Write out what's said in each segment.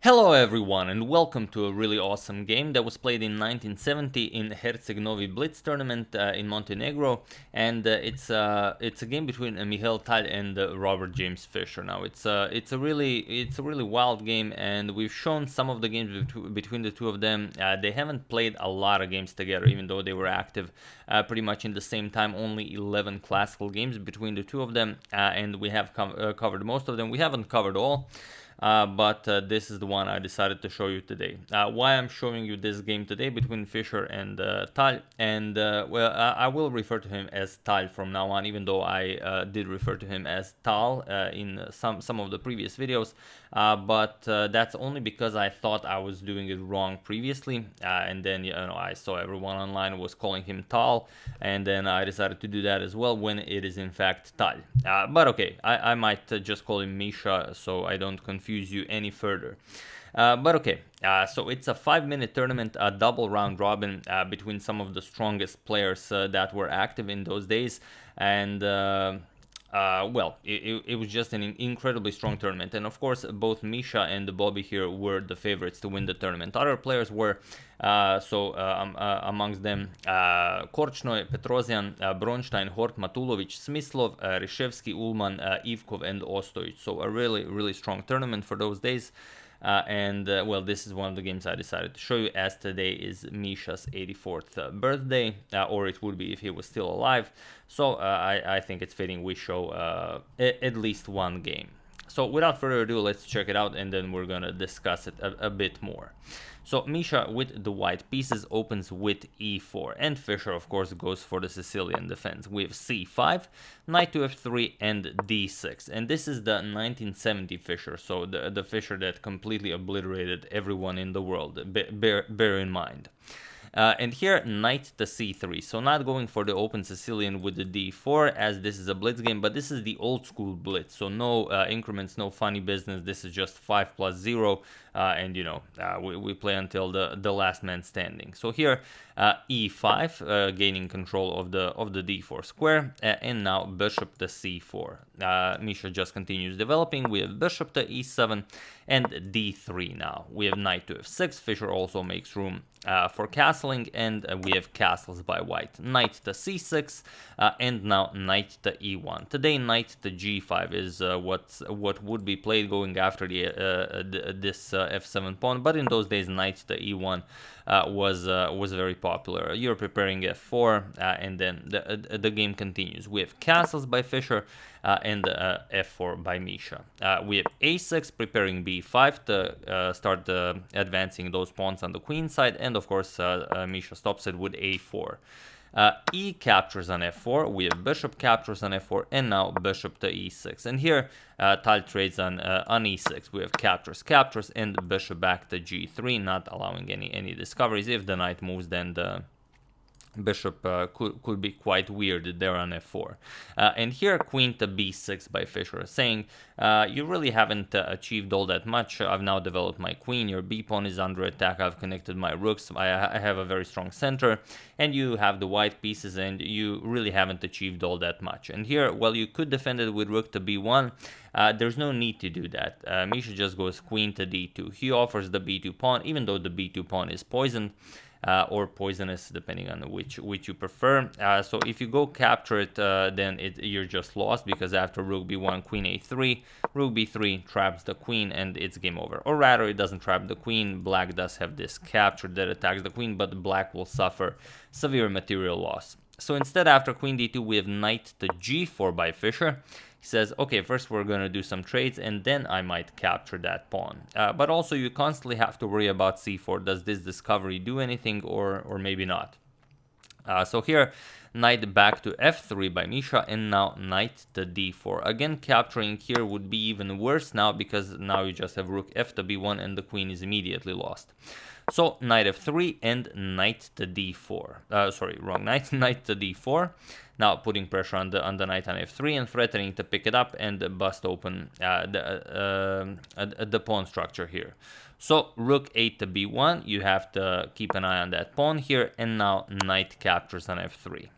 Hello everyone and welcome to a really awesome game that was played in 1970 in Herceg Novi Blitz tournament in Montenegro, and it's a game between Mikhail and Robert James Fischer. Now it's a really wild game, and we've shown some of the games between the two of them. They haven't played a lot of games together, even though they were active pretty much in the same time. Only 11 classical games between the two of them, and we have covered most of them. We haven't covered all. But this is the one I decided to show you today. Why I'm showing you this game today between Fischer and Tal, and well, I will refer to him as Tal from now on, even though I did refer to him as Tal in some of the previous videos. But that's only because I thought I was doing it wrong previously, and then I saw everyone online was calling him Tal, and then I decided to do that as well when it is in fact Tal. But okay, I might just call him Misha so I don't confuse you any further. But okay, so it's a 5-minute tournament, a double round robin between some of the strongest players that were active in those days, and well, it was just an incredibly strong tournament, and of course both Misha and Bobby here were the favorites to win the tournament. Other players were amongst them Korchnoi, Petrosian, Bronstein, Hort, Matulovic, Smislov, Rishevsky, Ullman, Ivkov, and Ostojic. So a really strong tournament for those days. Well, this is one of the games I decided to show you, as today is Misha's 84th birthday, or it would be if he was still alive. So I think it's fitting we show at least one game. So without further ado, let's check it out, and then we're gonna discuss it a bit more. So Misha, with the white pieces, opens with e4, and Fischer of course goes for the Sicilian defense. We have c5, knight to f3, and d6, and this is the 1970 Fischer, so the Fischer that completely obliterated everyone in the world, bear in mind. And here, knight to c3, so not going for the open Sicilian with the d4, as this is a blitz game, but this is the old school blitz, so no increments, no funny business. This is just 5 plus 0, and we play until the last man standing. So here, e5, gaining control of the d4 square, and now bishop to c4. Misha just continues developing. We have bishop to e7 and d3 now. We have knight to f6. Fischer also makes room for castling, and we have castles by white. Knight to c6, and now knight to e1. Today, knight to g5 is what would be played going after this f7 pawn, but in those days, knight to e1 was very popular. You're preparing f4, and then the game continues. We have castles by Fischer and f4 by Misha. We have a6, preparing b5 to start advancing those pawns on the queen side, and of course Misha stops it with a4. E captures on f4, we have bishop captures on f4, and now bishop to e6. And here Tal trades on e6. We have captures, and bishop back to g3, not allowing any discoveries. If the knight moves, then the bishop could be quite weird there on f4. And here queen to b6 by Fischer, saying you really haven't achieved all that much. I've now developed my queen, your b pawn is under attack, I've connected my rooks, I have a very strong center, and you have the white pieces, and you really haven't achieved all that much. And here, well, you could defend it with rook to b1. There's no need to do that. Misha just goes queen to d2. He offers the b2 pawn, even though the b2 pawn is poisoned. Or poisonous, depending on which you prefer. So if you go capture it, then you're just lost, because after rook b1, queen a3, rook b3 traps the queen, and it's game over. Or rather, it doesn't trap the queen. Black does have this capture that attacks the queen, but black will suffer severe material loss. So instead, after queen d2, we have knight to g4 by Fischer. He says, okay, first we're going to do some trades, and then I might capture that pawn. But also, you constantly have to worry about c4. Does this discovery do anything, or maybe not? So here, knight back to f3 by Misha, and now knight to d4. Again, capturing here would be even worse now, because now you just have rook f to b1, and the queen is immediately lost. So knight f3 and knight to d4. Sorry, wrong knight. Knight to d4. Now putting pressure on the knight on f3 and threatening to pick it up and bust open the pawn structure here. So rook 8 to b1. You have to keep an eye on that pawn here. And now knight captures on f3.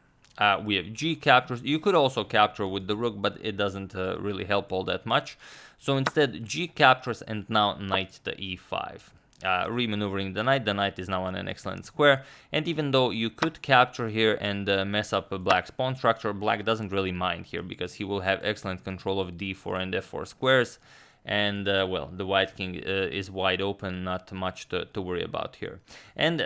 We have g captures. You could also capture with the rook, but it doesn't really help all that much. So instead, G captures and now knight to e5. Remaneuvering the knight is now on an excellent square, and even though you could capture here and mess up a black's pawn structure, black doesn't really mind here because he will have excellent control of d4 and f4 squares, and well, the white king is wide open, not much to worry about here. And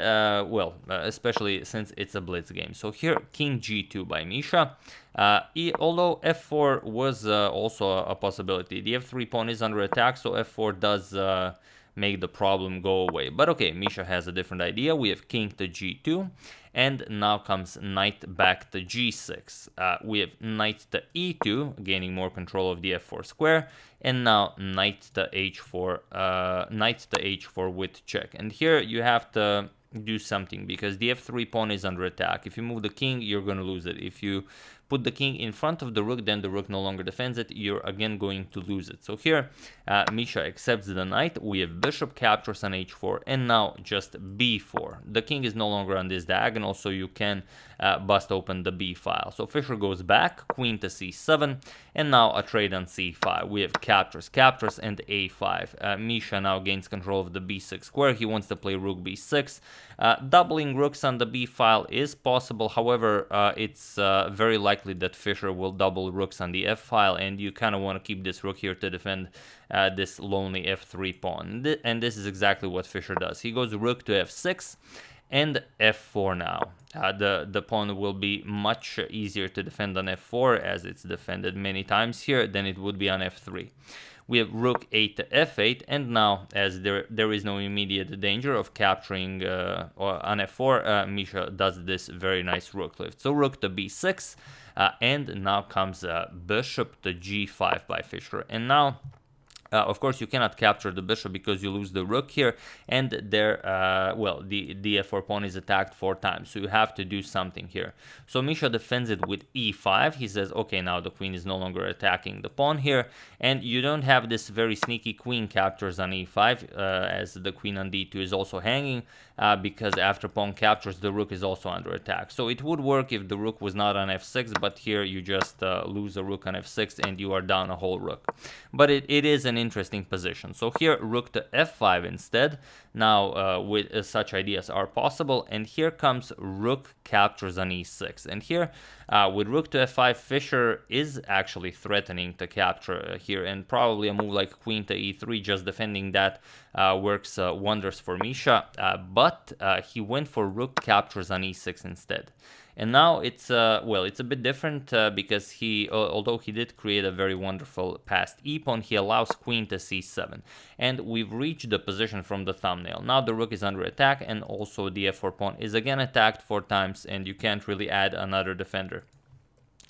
well, especially since it's a blitz game. So here, king g2 by Misha. Although f4 was also a possibility, the f3 pawn is under attack, so f4 does make the problem go away. But okay, Misha has a different idea. We have king to g2, and now comes knight back to g6. We have knight to e2, gaining more control of the f4 square, and now knight to h4 with check. And here you have to do something because the f3 pawn is under attack. If you move the king, you're going to lose it. If you put the king in front of the rook, then the rook no longer defends it, you're again going to lose it. So here, Misha accepts the knight, we have bishop captures on h4, and now just b4. The king is no longer on this diagonal, so you can bust open the b file. So Fischer goes back, queen to c7, and now a trade on c5. We have captures, and a5. Misha now gains control of the b6 square. He wants to play rook b6. Doubling rooks on the b file is possible, however, it's very likely that Fischer will double rooks on the f file, and you kind of want to keep this rook here to defend this lonely f3 pawn. And this is exactly what Fischer does. He goes rook to f6 and f4 now. The pawn will be much easier to defend on f4, as it's defended many times here, than it would be on f3. We have rook 8 to f8, and now, as there is no immediate danger of capturing on f4, Misha does this very nice rook lift. So rook to b6, and now comes bishop to g5 by Fischer. And now, of course, you cannot capture the bishop because you lose the rook here, and there, well, the f4 pawn is attacked 4 times, so you have to do something here. So Misha defends it with e5. He says, okay, now the queen is no longer attacking the pawn here, and you don't have this very sneaky queen captures on e5, as the queen on d2 is also hanging, because after pawn captures, the rook is also under attack. So it would work if the rook was not on f6, but here you just lose a rook on f6 and you are down a whole rook. But it is an interesting position. So here, rook to f5 instead. Now, with such ideas are possible, and here comes rook captures on e6. And here, with rook to f5, Fischer is actually threatening to capture here, and probably a move like queen to e3, just defending that, works wonders for Misha, but he went for rook captures on e6 instead. And now it's well, it's a bit different because he, although he did create a very wonderful passed e-pawn, he allows queen to c7, and we've reached the position from the thumbnail. Now the rook is under attack, and also the f4 pawn is again attacked 4 times, and you can't really add another defender.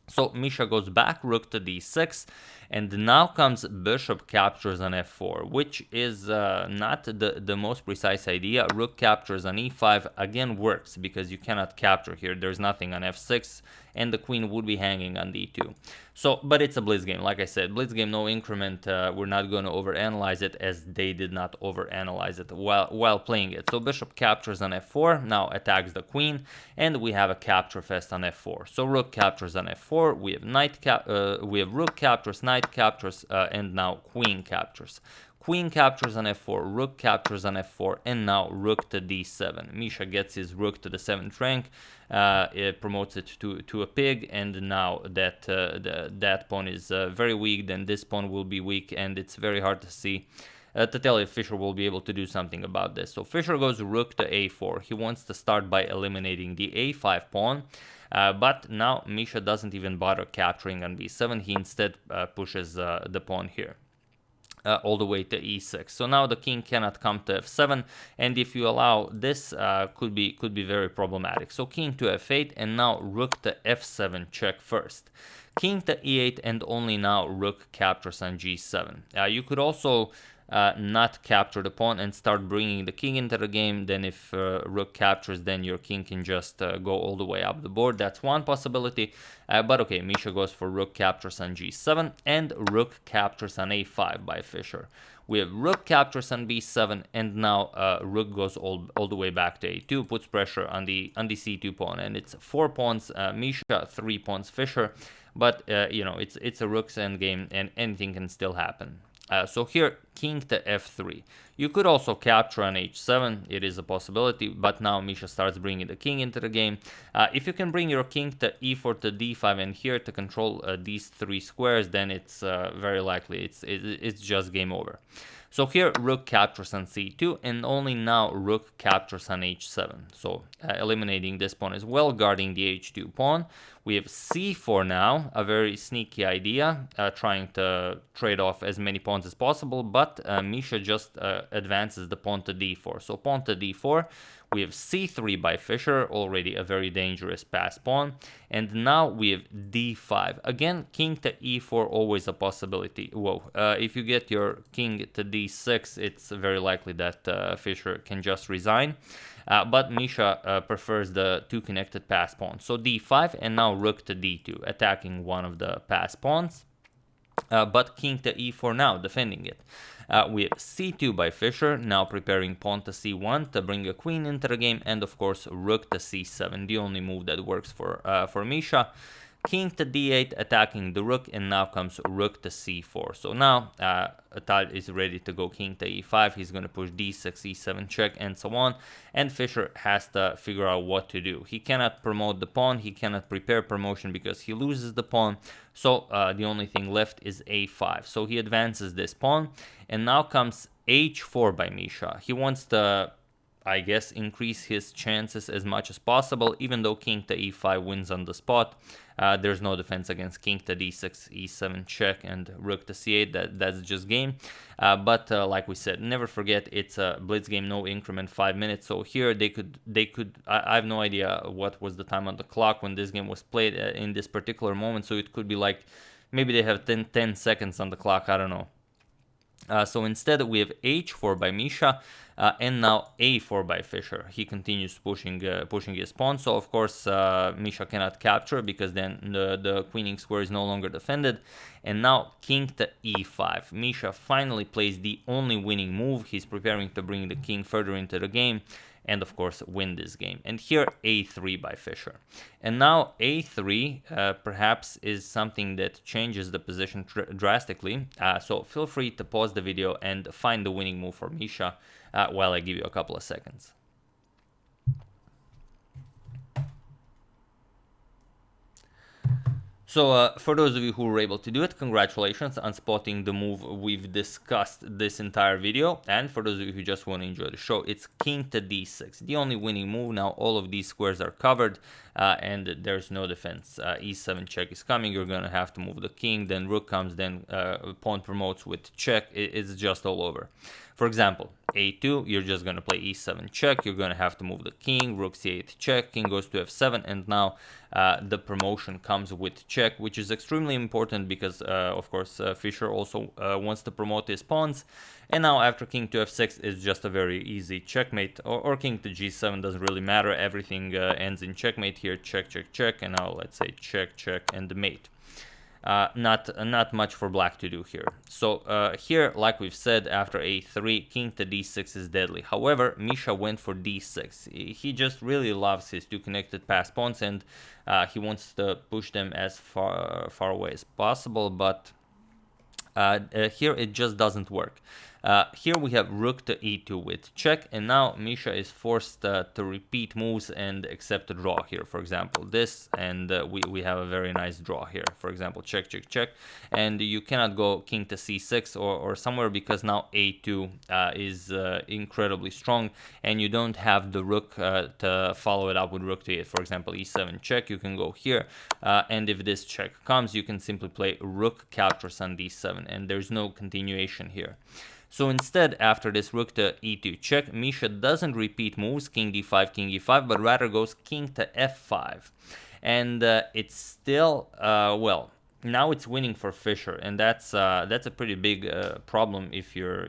So Misha goes back, rook to d6, and now comes bishop captures on f4, which is not the most precise idea. Rook captures on e5 again works because you cannot capture here. There's nothing on f6, and the queen would be hanging on d2. So, but it's a blitz game, like I said. Blitz game, no increment. We're not going to overanalyze it, as they did not overanalyze it while playing it. So bishop captures on f4, now attacks the queen, and we have a capture fest on f4. So rook captures on f4. We have we have rook captures, knight captures, and now queen captures. Queen captures on f4, rook captures on f4, and now rook to d7. Misha gets his rook to the 7th rank, it promotes it to a pig, and now that that pawn is very weak, then this pawn will be weak, and it's very hard to see, to tell if Fischer will be able to do something about this. So Fischer goes rook to a4. He wants to start by eliminating the a5 pawn, but now Misha doesn't even bother capturing on b7. He instead pushes the pawn here. All the way to e6. So now the king cannot come to f7, and if you allow this, could be very problematic. So king to f8, and now rook to f7 check first. King to e8, and only now rook captures on g7. You could also not capture the pawn and start bringing the king into the game. Then if rook captures, then your king can just go all the way up the board. That's one possibility, but okay, Misha goes for rook captures on g7 and rook captures on a5 by Fischer. We have rook captures on b7, and now rook goes all the way back to a2, puts pressure on the c2 pawn, and it's 4 pawns Misha, 3 pawns Fischer, but you know, it's a rook's endgame, and anything can still happen. So here, king to f3. You could also capture on h7, it is a possibility, but now Misha starts bringing the king into the game. If you can bring your king to e4 to d5 and here to control these three squares, then it's very likely it's just game over. So here rook captures on c2 and only now rook captures on h7. So eliminating this pawn as well, guarding the h2 pawn. We have c4 now, a very sneaky idea, trying to trade off as many pawns as possible, but Misha just advances the pawn to d4. So pawn to d4, we have c3 by Fischer, already a very dangerous pass pawn, and now we have d5. Again, king to e4, always a possibility. Whoa, if you get your king to d6, it's very likely that Fischer can just resign. But Misha prefers the two connected pass pawns. So d5 and now rook to d2, attacking one of the pass pawns. But king to e4 now, defending it. We have c2 by Fischer, now preparing pawn to c1 to bring a queen into the game, and of course rook to c7, the only move that works for Misha. King to d8, attacking the rook, and now comes rook to c4. So now Tal is ready to go king to e5. He's going to push d6, e7 check, and so on. And Fischer has to figure out what to do. He cannot promote the pawn. He cannot prepare promotion because he loses the pawn. So the only thing left is a5. So he advances this pawn. And now comes h4 by Misha. He wants to, I guess, increase his chances as much as possible, even though king to e5 wins on the spot. There's no defense against king to d6, e7 check, and rook to c8. That's just game. But like we said, never forget it's a blitz game, no increment, 5 minutes. So here they could. I have no idea what was the time on the clock when this game was played in this particular moment. So it could be like maybe they have 10 seconds on the clock. I don't know. So instead we have h4 by Misha and now a4 by Fischer. He continues pushing his pawn. So of course Misha cannot capture because then the queening square is no longer defended. And now king to e5. Misha finally plays the only winning move. He's preparing to bring the king further into the game and of course win this game. And here a3 by Fischer. And now a3 perhaps is something that changes the position drastically. So feel free to pause the video and find the winning move for Misha while I give you a couple of seconds. So for those of you who were able to do it, congratulations on spotting the move we've discussed this entire video. And for those of you who just want to enjoy the show, it's king to d6, the only winning move. Now all of these squares are covered and there's no defense. E7 check is coming, you're going to have to move the king, then rook comes, then pawn promotes with check. It's just all over. For example, a2, you're just going to play e7 check, you're going to have to move the king, rook c8 check, king goes to f7, and now the promotion comes with check, which is extremely important because, of course, Fischer also wants to promote his pawns. And now after king to f6 is just a very easy checkmate, or king to g7, doesn't really matter, everything ends in checkmate here, check, check, check, and now let's say check, check, and mate. Not much for black to do here. So here, like we've said, after a3, king to d6 is deadly. However, Misha went for d6. He just really loves his two connected pass pawns, and he wants to push them as far away as possible, but here it just doesn't work. Here we have rook to e2 with check, and now Misha is forced to repeat moves and accept a draw here. For example, this, and we have a very nice draw here. For example, check, check, check, and you cannot go king to c6 or somewhere because now a2 is incredibly strong, and you don't have the rook to follow it up with rook to e8. For example, e7 check, you can go here, and if this check comes, you can simply play rook captures on d7, and there's no continuation here. So instead, after this rook to e2 check, Misha doesn't repeat moves, king d5, king e5, but rather goes king to f5. And it's still, well, now it's winning for Fischer, and that's a pretty big problem if you're,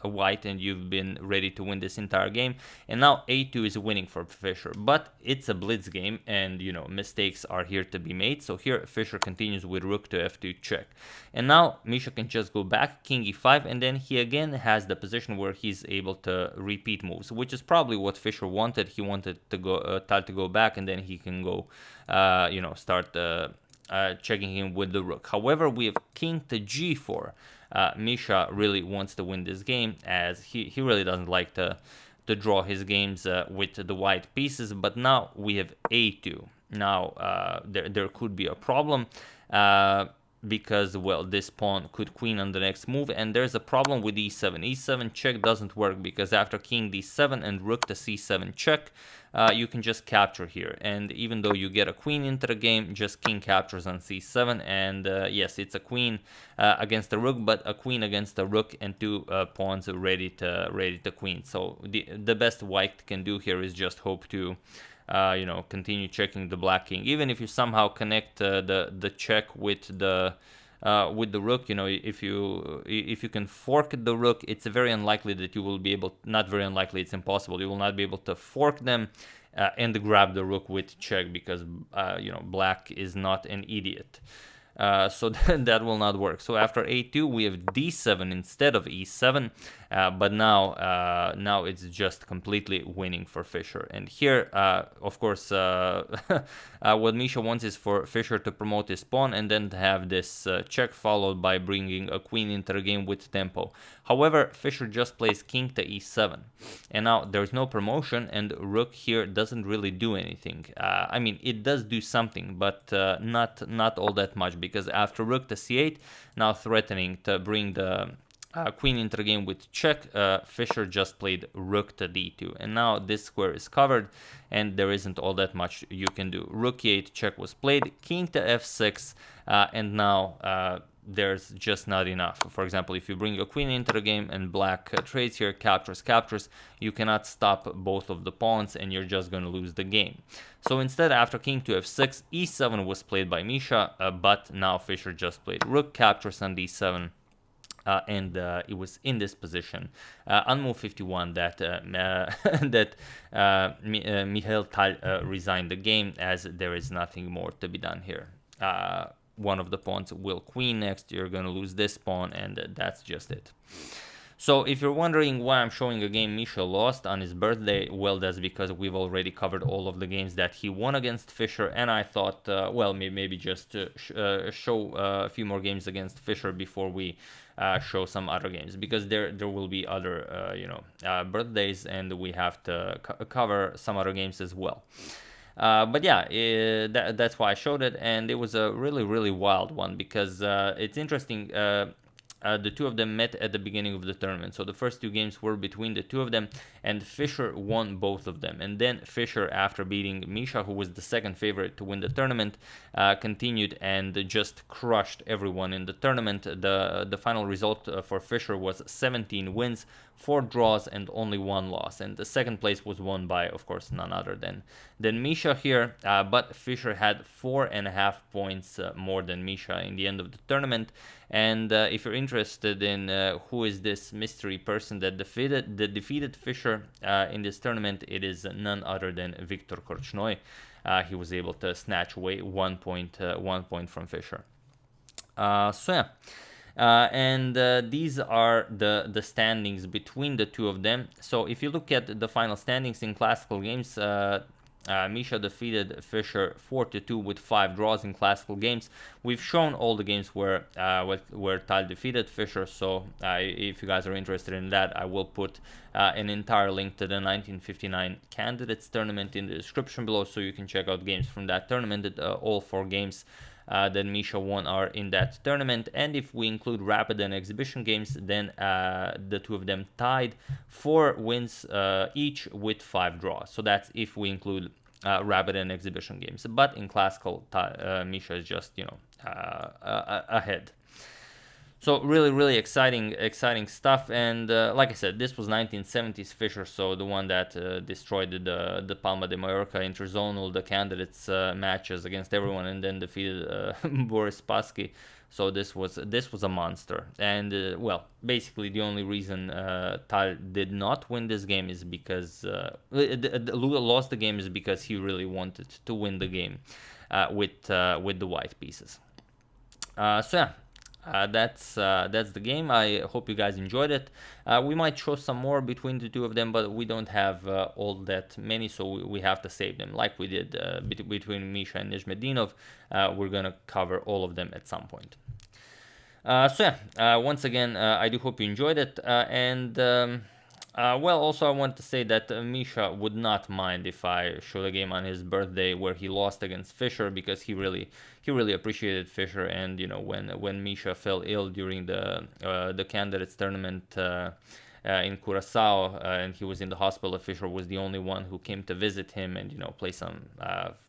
a white and you've been ready to win this entire game. And now a2 is winning for Fischer, but it's a blitz game, and mistakes are here to be made. So here Fischer continues with rook to f2 check, and now Misha can just go back king e5, and then he again has the position where he's able to repeat moves, which is probably what Fischer wanted. He wanted to go Tal to go back, and then he can go start checking him with the rook. However, we have king to g4. Misha really wants to win this game, as he really doesn't like to draw his games with the white pieces. But now we have a2. Now there could be a problem, because, well, this pawn could queen on the next move, and there's a problem with e7. e7 check doesn't work, because after king d7 and rook to c7 check, you can just capture here, and even though you get a queen into the game, just king captures on c7, and yes, it's a queen against a rook, but a queen against a rook and two pawns ready to queen. So the best white can do here is just hope to continue checking the black king. Even if you somehow connect the check with the rook, if you can fork the rook, it's very unlikely that you will be able, not very unlikely, it's impossible, you will not be able to fork them and grab the rook with check, because black is not an idiot. So that will not work. So after a2 we have d7 instead of e7, but now it's just completely winning for Fischer. And here, of course, what Misha wants is for Fischer to promote his pawn and then to have this check followed by bringing a queen into the game with tempo. However, Fischer just plays king to e7, and now there's no promotion, and rook here doesn't really do anything. I mean, it does do something, but not all that much, because after rook to c8, now threatening to bring the queen into the game with check, Fischer just played rook to d2, and now this square is covered, and there isn't all that much you can do. Rook e8 check was played, king to f6, and now there's just not enough. For example, if you bring a queen into the game and black trades here, captures, you cannot stop both of the pawns, and you're just going to lose the game. So instead, after king to f6, e7 was played by Misha, but now Fischer just played rook captures on d7. And it was in this position on move 51 that Mikhail resigned the game, as there is nothing more to be done here. One of the pawns will queen next, you're going to lose this pawn, and that's just it. So if you're wondering why I'm showing a game Misha lost on his birthday, well, that's because we've already covered all of the games that he won against Fischer, and I thought, well, maybe just show a few more games against Fischer before we show some other games, because there will be other birthdays, and we have to cover some other games as well. But yeah, that's why I showed it, and it was a really wild one, because it's interesting. The two of them met at the beginning of the tournament, so the first two games were between the two of them, and Fischer won both of them. And then Fischer, after beating Misha, who was the second favorite to win the tournament, continued and just crushed everyone in the tournament. The final result for Fischer was 17 wins, 4 draws, and only 1 loss. And the second place was won by, of course, none other than Misha here. But Fischer had 4.5 points more than Misha in the end of the tournament. And if you're interested in who is this mystery person that defeated Fischer in this tournament, it is none other than Viktor Korchnoi. He was able to snatch away 1 point from Fischer. So yeah. And these are the standings between the two of them. So if you look at the final standings in classical games, Misha defeated Fischer 4-2 with 5 draws in classical games. We've shown all the games where Tal defeated Fischer, so if you guys are interested in that, I will put an entire link to the 1959 Candidates tournament in the description below, so you can check out games from that tournament. All 4 games that Misha won are in that tournament, and if we include rapid and exhibition games, then the two of them tied 4 wins each with 5 draws. So that's if we include rapid and exhibition games, but in classical, Misha is just ahead. So really exciting stuff. And like I said, this was 1970s Fischer, so the one that destroyed the Palma de Mallorca interzonal, the candidates matches against everyone, and then defeated Boris Spassky. So this was a monster. And well, basically the only reason Tal did not win this game is because lost the game is because he really wanted to win the game with the white pieces. So yeah. That's the game. I hope you guys enjoyed it. We might show some more between the two of them, but we don't have all that many, so we have to save them, like we did between Misha and Nijmedinov. We're gonna cover all of them at some point. So yeah, once again, I do hope you enjoyed it, well, also I want to say that Misha would not mind if I showed a game on his birthday where he lost against Fischer, because he really appreciated Fischer. And when Misha fell ill during the candidates tournament in Curacao, and he was in the hospital, Fischer was the only one who came to visit him and play some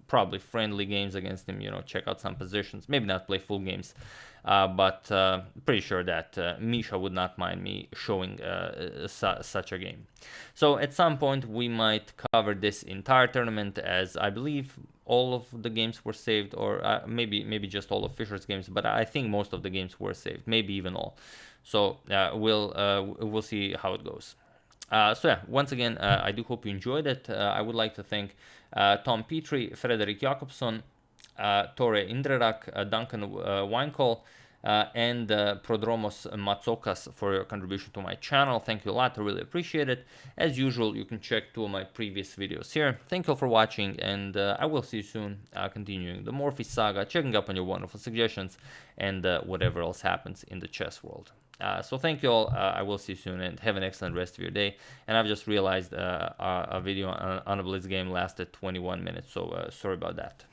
probably friendly games against him, check out some positions, maybe not play full games. But pretty sure that Misha would not mind me showing such a game. So at some point we might cover this entire tournament, as I believe all of the games were saved, or maybe just all of Fischer's games, but I think most of the games were saved, maybe even all. So we'll see how it goes. So yeah, once again, I do hope you enjoyed it. I would like to thank Tom Petrie, Frederick Jakobsson, Tore Indrerak, Duncan Weinkoll, and Prodromos Matsokas for your contribution to my channel. Thank you a lot, I really appreciate it. As usual, you can check 2 of my previous videos here. Thank you all for watching, and I will see you soon, continuing the Morphe saga, checking up on your wonderful suggestions, and whatever else happens in the chess world. So thank you all, I will see you soon, and have an excellent rest of your day. And I've just realized a video on a blitz game lasted 21 minutes, so sorry about that.